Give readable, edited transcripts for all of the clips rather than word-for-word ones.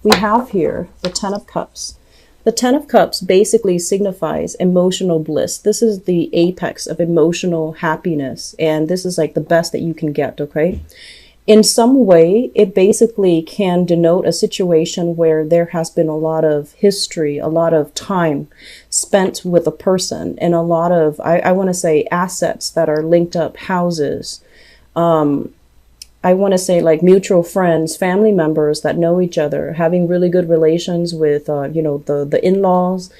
we have here the Ten of Cups. The Ten of Cups basically signifies emotional bliss. This is the apex of emotional happiness, and this is like the best that you can get, okay? In some way, it basically can denote a situation where there has been a lot of history, a lot of time spent with a person, and a lot of, I want to say, assets that are linked up, houses. I want to say like mutual friends, family members that know each other, having really good relations with, the in-laws.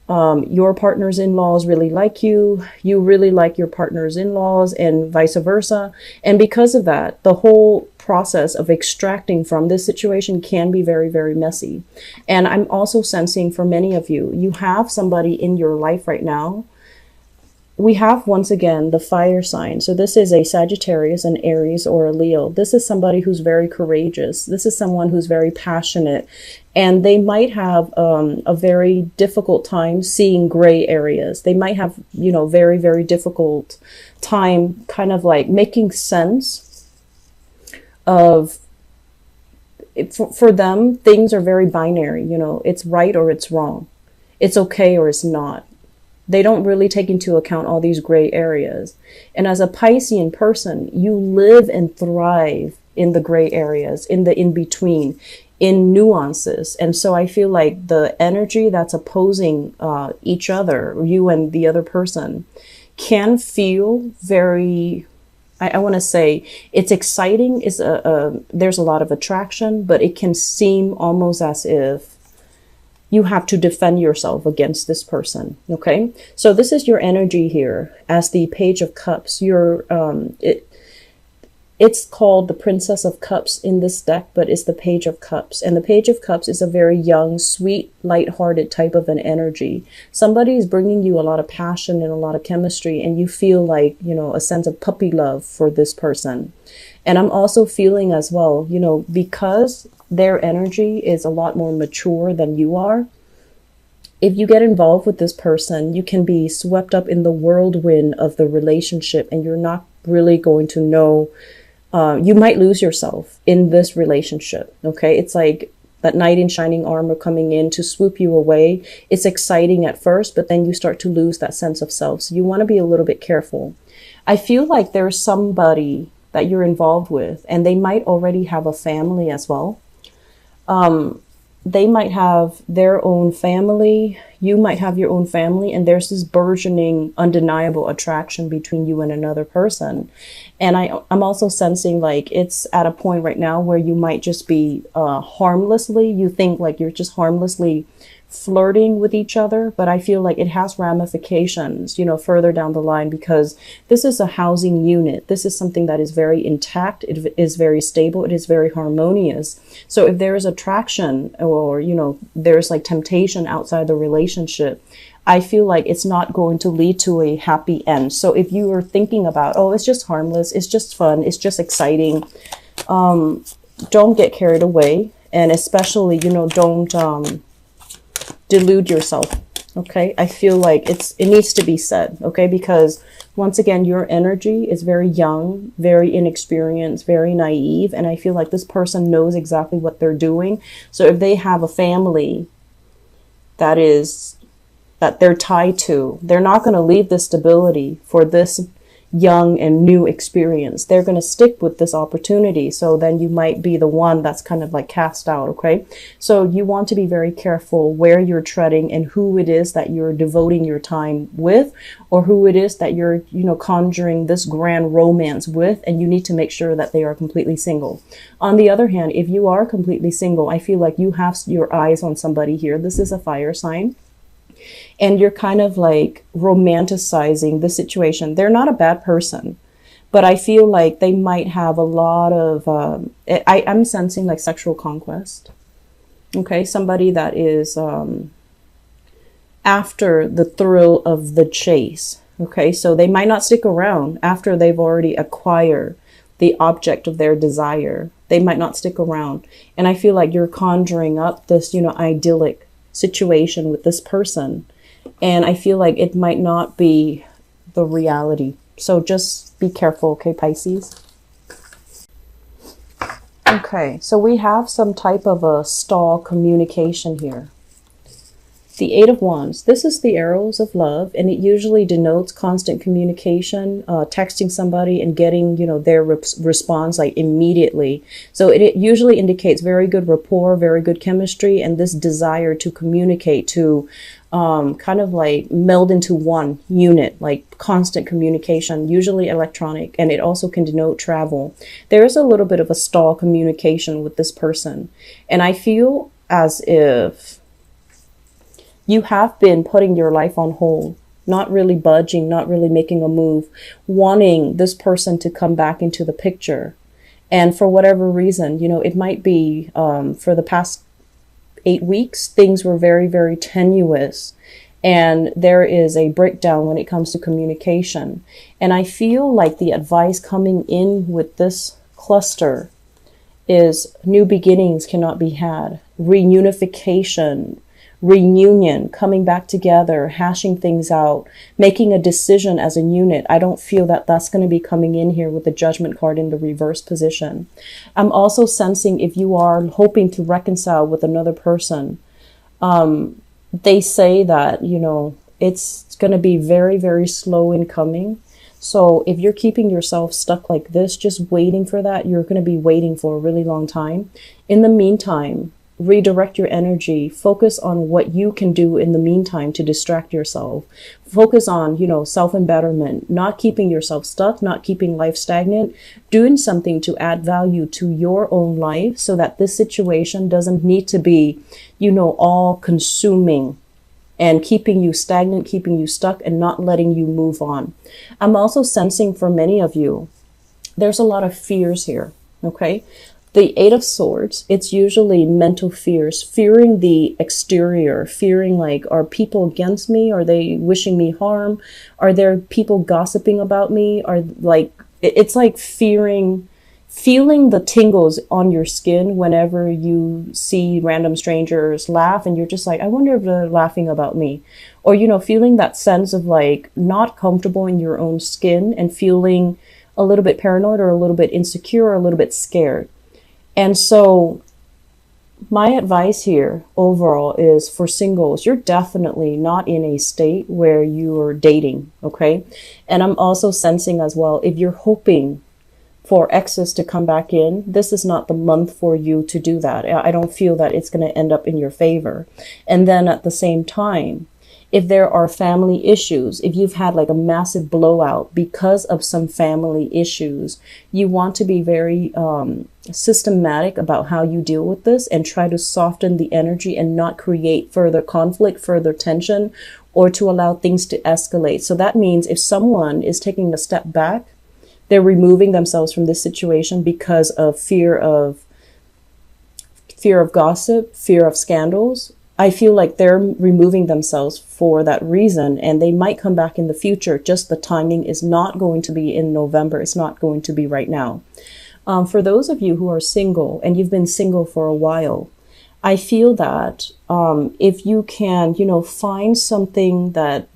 Your partner's in-laws really like you. You really like your partner's in-laws, and vice versa. And because of that, the whole process of extracting from this situation can be very, very messy. And I'm also sensing for many of you, you have somebody in your life right now. We have, once again, the fire sign. So this is a Sagittarius, an Aries, or a Leo. This is somebody who's very courageous. This is someone who's very passionate. And they might have a very difficult time seeing gray areas. They might have, very, very difficult time kind of like making sense of, for them, things are very binary. It's right or it's wrong. It's okay or it's not. They don't really take into account all these gray areas. And as a Piscean person, you live and thrive in the gray areas, in the in-between, in nuances. And so I feel like the energy that's opposing each other, you and the other person, can feel very, I want to say, it's exciting. There's a lot of attraction, but it can seem almost as if you have to defend yourself against this person. Okay. So this is your energy here as the Page of Cups. It's called the Princess of Cups in this deck, but it's the Page of Cups. And the Page of Cups is a very young, sweet, lighthearted type of an energy. Somebody is bringing you a lot of passion and a lot of chemistry, and you feel like, a sense of puppy love for this person. And I'm also feeling as well, because their energy is a lot more mature than you are. If you get involved with this person, you can be swept up in the whirlwind of the relationship, and you're not really going to know. You might lose yourself in this relationship. Okay. It's like that knight in shining armor coming in to swoop you away. It's exciting at first, but then you start to lose that sense of self. So you want to be a little bit careful. I feel like there's somebody that you're involved with, and they might already have a family as well. They might have their own family. You might have your own family, and there's this burgeoning, undeniable attraction between you and another person. And I'm also sensing like it's at a point right now where you might just be harmlessly, you think like you're just harmlessly flirting with each other, but I feel like it has ramifications, further down the line, because this is a housing unit. This is something that is very intact. It is very stable. It is very harmonious. So if there is attraction or, there's like temptation outside the relationship, I feel like it's not going to lead to a happy end. So if you are thinking about, oh, it's just harmless, it's just fun, it's just exciting, don't get carried away. And especially, don't delude yourself. Okay. I feel like it needs to be said. Okay. Because once again, your energy is very young, very inexperienced, very naive. And I feel like this person knows exactly what they're doing. So if they have a family that they're tied to, they're not going to leave this stability for this young and new experience. They're going to stick with this opportunity. So then you might be the one that's kind of like cast out. Okay. So you want to be very careful where you're treading and who it is that you're devoting your time with, or who it is that you're, conjuring this grand romance with. And you need to make sure that they are completely single. On the other hand, if you are completely single, I feel like you have your eyes on somebody here. This is a fire sign. And you're kind of like romanticizing the situation. They're not a bad person, but I feel like they might have a lot of, I'm sensing like sexual conquest. Okay. Somebody that is after the thrill of the chase. Okay. So they might not stick around after they've already acquired the object of their desire. They might not stick around. And I feel like you're conjuring up this, idyllic situation with this person. And I feel like it might not be the reality. So just be careful, okay, Pisces? Okay, so we have some type of a stall communication here. The Eight of Wands. This is the arrows of love, and it usually denotes constant communication, texting somebody and getting, their response like immediately. So it usually indicates very good rapport, very good chemistry, and this desire to communicate, to kind of like meld into one unit, like constant communication, usually electronic, and it also can denote travel. There is a little bit of a stall communication with this person, and I feel as if you have been putting your life on hold, not really budging, not really making a move, wanting this person to come back into the picture. And for whatever reason, it might be for the past 8 weeks, things were very, very tenuous. And there is a breakdown when it comes to communication. And I feel like the advice coming in with this cluster is new beginnings cannot be had, reunification, reunion, coming back together, hashing things out, making a decision as a unit. I don't feel that that's going to be coming in here with the Judgment card in the reverse position. I'm also sensing if you are hoping to reconcile with another person, they say that, it's going to be very, very slow in coming. So if you're keeping yourself stuck like this, just waiting for that, you're going to be waiting for a really long time. In the meantime, redirect your energy, focus on what you can do in the meantime to distract yourself. Focus on, self-embetterment, not keeping yourself stuck, not keeping life stagnant, doing something to add value to your own life so that this situation doesn't need to be, all consuming and keeping you stagnant, keeping you stuck and not letting you move on. I'm also sensing for many of you, there's a lot of fears here. Okay. The Eight of Swords, it's usually mental fears, fearing the exterior, fearing like, are people against me? Are they wishing me harm? Are there people gossiping about me? It's like feeling the tingles on your skin whenever you see random strangers laugh and you're just like, I wonder if they're laughing about me. Or, feeling that sense of like not comfortable in your own skin and feeling a little bit paranoid or a little bit insecure or a little bit scared. And so my advice here overall is for singles, you're definitely not in a state where you're dating, okay? And I'm also sensing as well, if you're hoping for exes to come back in, this is not the month for you to do that. I don't feel that it's going to end up in your favor. And then at the same time, if there are family issues, if you've had like a massive blowout because of some family issues, you want to be very systematic about how you deal with this and try to soften the energy and not create further conflict, further tension, or to allow things to escalate. So that means if someone is taking a step back, they're removing themselves from this situation because of fear of gossip, fear of scandals. I feel like they're removing themselves for that reason, and they might come back in the future. Just the timing is not going to be in November. It's not going to be right now. For those of you who are single and you've been single for a while, I feel that if you can, find something that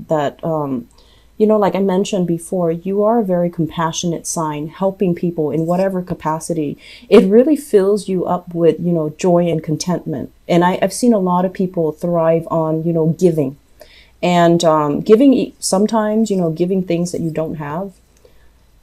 like I mentioned before, you are a very compassionate sign, helping people in whatever capacity. It really fills you up with, joy and contentment. And I've seen a lot of people thrive on, giving and giving sometimes, giving things that you don't have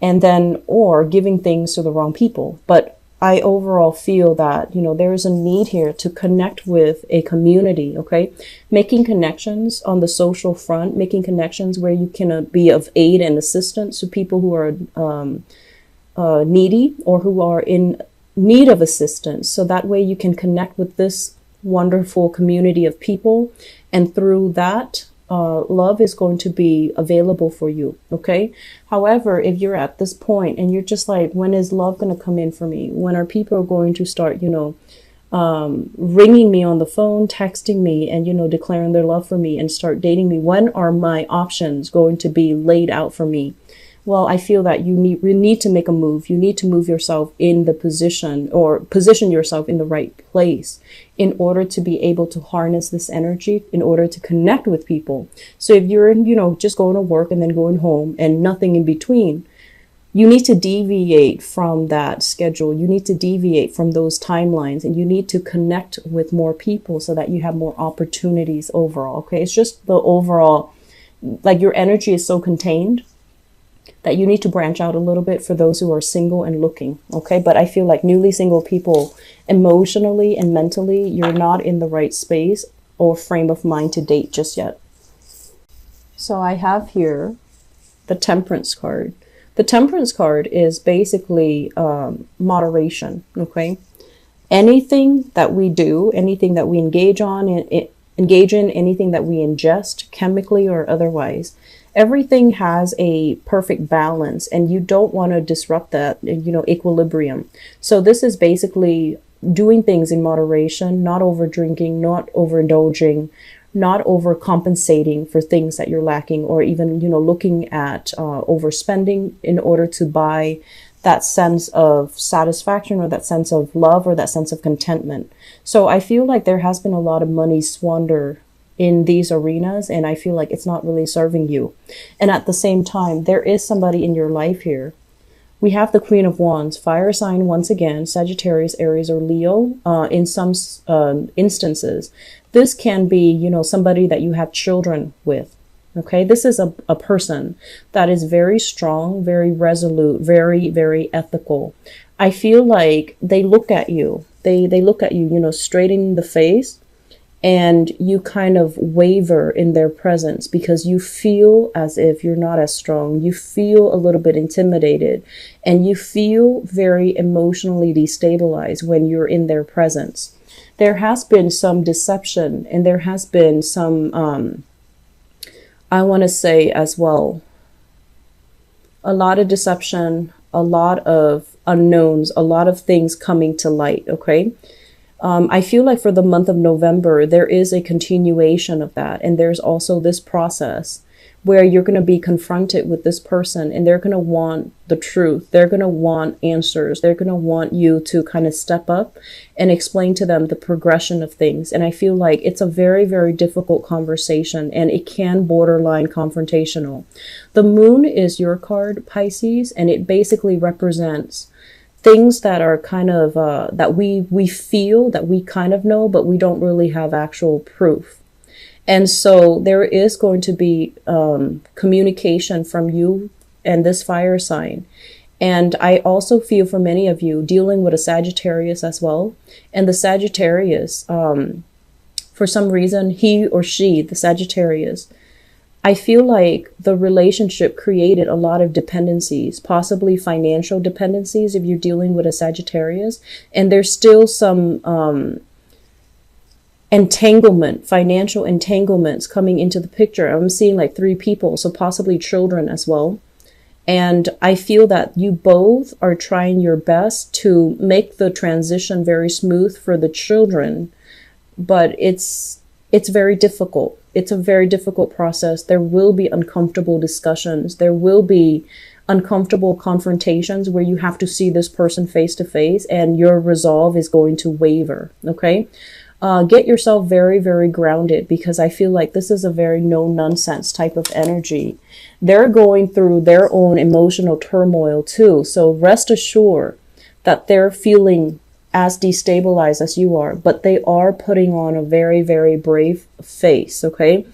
and then or giving things to the wrong people. But I overall feel that, there is a need here to connect with a community, okay? Making connections on the social front, making connections where you can be of aid and assistance to people who are needy or who are in need of assistance. So that way you can connect with this wonderful community of people. And through that, love is going to be available for you. Okay. However, if you're at this point and you're just like, when is love going to come in for me? When are people going to start, ringing me on the phone, texting me and, declaring their love for me and start dating me? When are my options going to be laid out for me? Well, I feel that you need to make a move. You need to move yourself in the position or position yourself in the right place in order to be able to harness this energy, in order to connect with people. So if you're, just going to work and then going home and nothing in between, You need to deviate from that schedule. You need to deviate from those timelines, and you need to connect with more people so that you have more opportunities overall. Okay. It's just the overall, like, your energy is so contained that you need to branch out a little bit for those who are single and looking. Okay. But I feel like newly single people, emotionally and mentally, you're not in the right space or frame of mind to date just yet. So I have here the Temperance card. The Temperance card is basically moderation. Okay. Anything that we do, anything that we engage in, anything that we ingest chemically or otherwise, everything has a perfect balance, and you don't want to disrupt that, equilibrium. So this is basically doing things in moderation, not over drinking, not overindulging, not overcompensating for things that you're lacking, or even, looking at overspending in order to buy that sense of satisfaction or that sense of love or that sense of contentment. So I feel like there has been a lot of money squander in these arenas, and I feel like it's not really serving you. And at the same time, there is somebody in your life here. We have the Queen of Wands, fire sign once again, Sagittarius, Aries, or Leo. In some instances, this can be, somebody that you have children with. Okay, this is a person that is very strong, very resolute, very, very ethical. I feel like they look at you. They look at you, straight in the face, and you kind of waver in their presence because you feel as if you're not as strong. You feel a little bit intimidated, and you feel very emotionally destabilized when you're in their presence. There has been some deception, and there has been some, I want to say as well, a lot of deception, a lot of unknowns, a lot of things coming to light. Okay. I feel like for the month of November, there is a continuation of that. And there's also this process where you're going to be confronted with this person, and they're going to want the truth. They're going to want answers. They're going to want you to kind of step up and explain to them the progression of things. And I feel like it's a very, very difficult conversation, and it can borderline confrontational. The moon is your card, Pisces, and it basically represents things that are kind of, that we feel, that we kind of know, but we don't really have actual proof. And so there is going to be communication from you and this fire sign. And I also feel for many of you dealing with a Sagittarius as well. And the Sagittarius, for some reason, he or she, the Sagittarius, I feel like the relationship created a lot of dependencies, possibly financial dependencies if you're dealing with a Sagittarius. And there's still some entanglement, financial entanglements coming into the picture. I'm seeing like 3 people, so possibly children as well. And I feel that you both are trying your best to make the transition very smooth for the children, but it's very difficult. It's a very difficult process. There will be uncomfortable discussions. There will be uncomfortable confrontations where you have to see this person face to face, and your resolve is going to waver. Okay. Get yourself very, very grounded, because I feel like this is a very no nonsense type of energy. They're going through their own emotional turmoil too. So rest assured that they're feeling as destabilized as you are, but they are putting on a very, very brave face. Okay.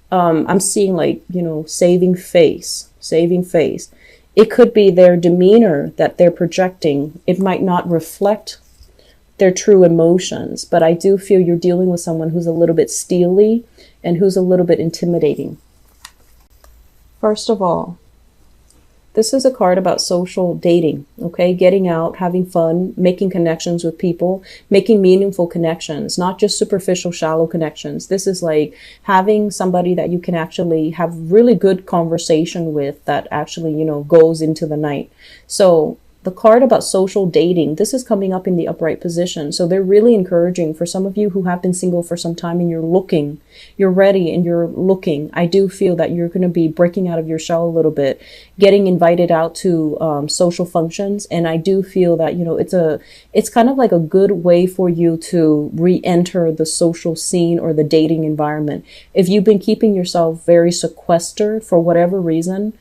I'm seeing like, saving face. It could be their demeanor that they're projecting. It might not reflect their true emotions, but I do feel you're dealing with someone who's a little bit steely and who's a little bit intimidating. First of all, this is a card about social dating, okay? Getting out, having fun, making connections with people, making meaningful connections, not just superficial, shallow connections. This is like having somebody that you can actually have really good conversation with that actually, goes into the night. So the card about social dating, this is coming up in the upright position. So they're really encouraging for some of you who have been single for some time and you're ready and you're looking. I do feel that you're going to be breaking out of your shell a little bit, getting invited out to social functions. And I do feel that, it's kind of like a good way for you to re-enter the social scene or the dating environment. If you've been keeping yourself very sequestered for whatever reason,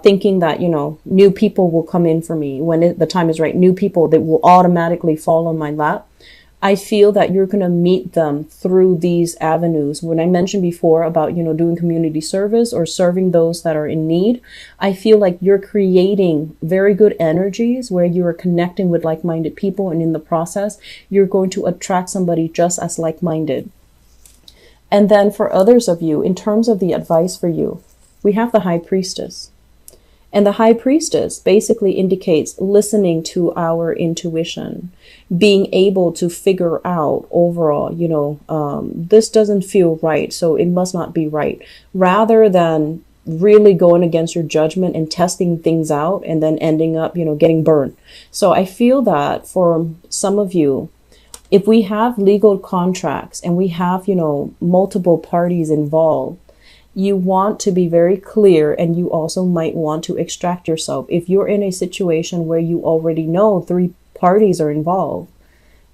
thinking that, you know, new people will come in for me when the time is right, new people that will automatically fall on my lap. I feel that you're going to meet them through these avenues. When I mentioned before about, you know, doing community service or serving those that are in need, I feel like you're creating very good energies where you are connecting with like-minded people. And in the process, you're going to attract somebody just as like-minded. And then for others of you, in terms of the advice for you, we have the High Priestess. And the High Priestess basically indicates listening to our intuition, being able to figure out overall, you know, this doesn't feel right, so it must not be right, rather than really going against your judgment and testing things out and then ending up, you know, getting burned. So I feel that for some of you, if we have legal contracts and we have, you know, multiple parties involved, you want to be very clear, and you also might want to extract yourself. If you're in a situation where you already know 3 parties are involved,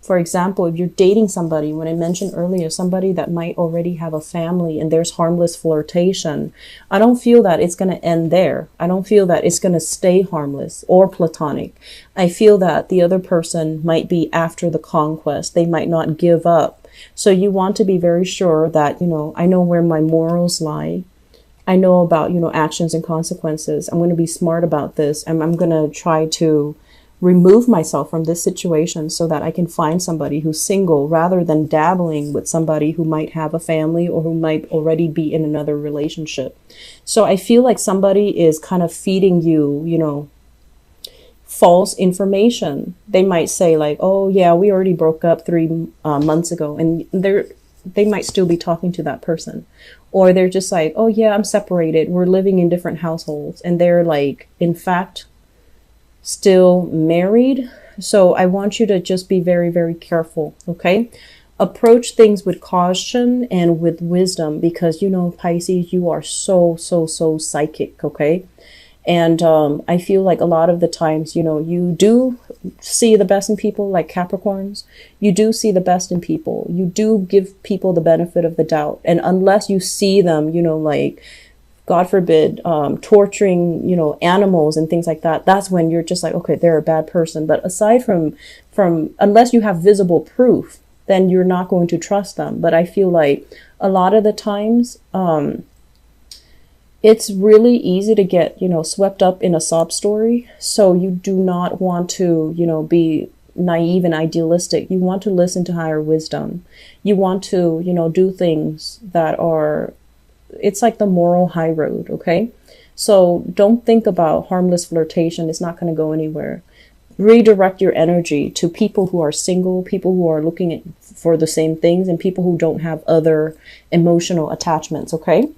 for example, if you're dating somebody, when I mentioned earlier, somebody that might already have a family and there's harmless flirtation, I don't feel that it's going to end there. I don't feel that it's going to stay harmless or platonic. I feel that the other person might be after the conquest. They might not give up. So you want to be very sure that, you know, I know where my morals lie. I know about, you know, actions and consequences. I'm going to be smart about this. And I'm going to try to remove myself from this situation so that I can find somebody who's single, rather than dabbling with somebody who might have a family or who might already be in another relationship. So I feel like somebody is kind of feeding you, you know, false information. They might say like, oh yeah, we already broke up 3 months ago, and they might still be talking to that person. Or they're just like, oh yeah, I'm separated, we're living in different households, and they're like, in fact, still married. So I want you to just be very, very careful. Okay. Approach things with caution and with wisdom, because, you know, Pisces, you are so psychic. Okay. And I feel like a lot of the times, you know, you do see the best in people, like Capricorns. You do see the best in people. You do give people the benefit of the doubt. And unless you see them, you know, like, God forbid, torturing, you know, animals and things like that, that's when you're just like, okay, they're a bad person. But aside from unless you have visible proof, then you're not going to trust them. But I feel like a lot of the times, it's really easy to get, you know, swept up in a sob story. So you do not want to, you know, be naive and idealistic. You want to listen to higher wisdom. You want to, you know, do things that are, it's like the moral high road. Okay. So don't think about harmless flirtation. It's not going to go anywhere. Redirect your energy to people who are single, people who are looking for the same things, and people who don't have other emotional attachments. Okay.